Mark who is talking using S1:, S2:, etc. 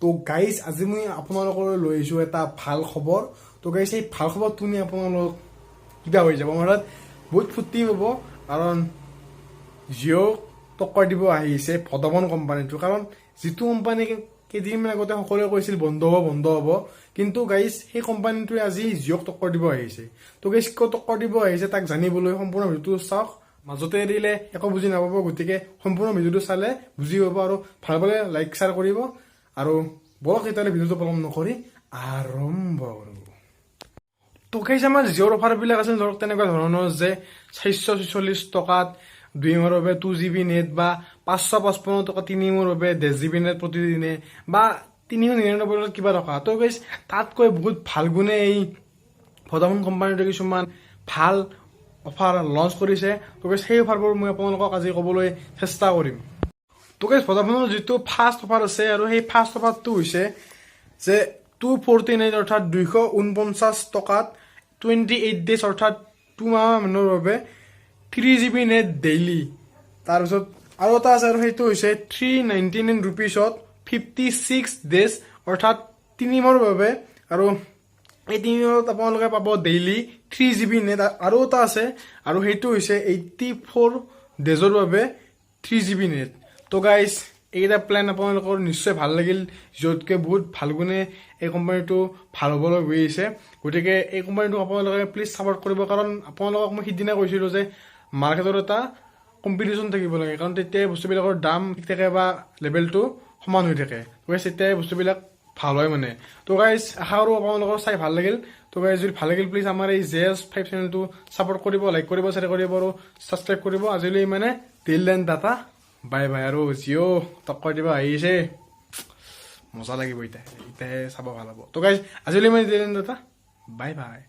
S1: তো গাইজ আজি মই আপোনালোকৰ লৈ আহিছোঁ এটা ভাল খবৰ। তো গাইজ এই ভাল খবৰটো শুনি আপোনালোক কিবা হৈ যাব, মোৰ বহুত ফূৰ্তি হ'ব, কাৰণ জিঅ'ক টক্কৰ দিব আহিছে ভোডাফোন কোম্পানীটো। কাৰণ যিটো কোম্পানী কেইদিনমান আগতে সকলোৱে কৈছিল বন্ধ হ'ব, কিন্তু গাইজ সেই কোম্পানীটোৱে আজি জিঅ'ক টক্কৰ দিব আহিছে। তো গাইজ কিয় টক্কৰ দিব আহিছে তাক জানিবলৈ সম্পূৰ্ণ ভিডিঅ'টো চাওক। মাজতে এৰিলে একো বুজি নাপাব, গতিকে সম্পূৰ্ণ ভিডিঅ'টো চালে বুজি পাব, আৰু ভাল পালে লাইক শ্বেয়াৰ কৰিব। আৰু বলক এতিয়ালৈ ভিডিঅ'টো পলম নকৰি আৰম্ভ কৰোঁ। তো গাইজ আমাৰ জিঅ'ৰ অফাৰবিলাক আছিল ধৰক তেনেকুৱা ধৰণৰ যে 446 টকাত 2 মাহৰ বাবে 2GB নেট, বা 555 টকা 3 মাহৰ বাবে 1.5GB নেট প্ৰতিদিনে, বা 399 টকা কিবা টকা। তো গাইজ তাতকৈ বহুত ভাল গুণে এই ভোডাফোন কোম্পানীটোৱে কিছুমান ভাল অফাৰ লঞ্চ কৰিছে। তো গাইজ সেই অফাৰবোৰ মই আপোনালোকক আজি ক'বলৈ চেষ্টা কৰিম। তো গাইজ ভোডাফোনৰ যিটো ফাৰ্ষ্ট অফাৰ আছে, আৰু সেই ফাৰ্ষ্ট অফাৰটো হৈছে যে 249 অৰ্থাৎ 249 টকাত 28 ডেজ অৰ্থাৎ 2 মাহৰ বাবে 3GB নেট ডেইলি। তাৰপিছত আৰু এটা আছে, আৰু সেইটো হৈছে 399 ৰুপিছত 56 ডেজ অৰ্থাৎ 3 মাহৰ বাবে, আৰু এই 3 মাহত আপোনালোকে পাব ডেইলি 3GB নেট। আৰু এটা আছে, আৰু সেইটো হৈছে 84 ডেজৰ বাবে 3GB নেট। তো গাইজ এইকেইটা প্লেন আপোনালোকৰ নিশ্চয় ভাল লাগিল, য'তকৈ বহুত ভাল গুণে এই কোম্পানীটো ভাল হ'বলৈ গৈ আছে। গতিকে এই কোম্পানীটোক আপোনালোকে প্লিজ ছাপৰ্ট কৰিব, কাৰণ আপোনালোকক মই সিদিনা কৈছিলোঁ যে মাৰ্কেটৰ এটা কম্পিটিশ্যন থাকিব লাগে, কাৰণ তেতিয়াই বস্তুবিলাকৰ দাম ঠিক থাকে বা লেভেলটো সমান হৈ থাকে। তো গাইজ তেতিয়াই বস্তুবিলাক ভাল হয় মানে। তো গাইজ আশা কৰোঁ আপোনালোকৰ চাই ভাল লাগিল। তো গাইজ যদি ভাল লাগিল প্লিজ আমাৰ এই JS5 চেনেলটো ছাপৰ্ট কৰিব, লাইক কৰিব, শ্বেয়াৰ কৰিব, আৰু ছাবস্ক্ৰাইব কৰিব। আজিলৈ মানে till then Tata, bye bye. আৰু জিঅ' টক্কৰ দিব আহিছে, মজা লাগিব, এতিয়াহে চাব ভাল হ'ব। তো গাইজ আজিলৈ মানে till then Tata, bye bye.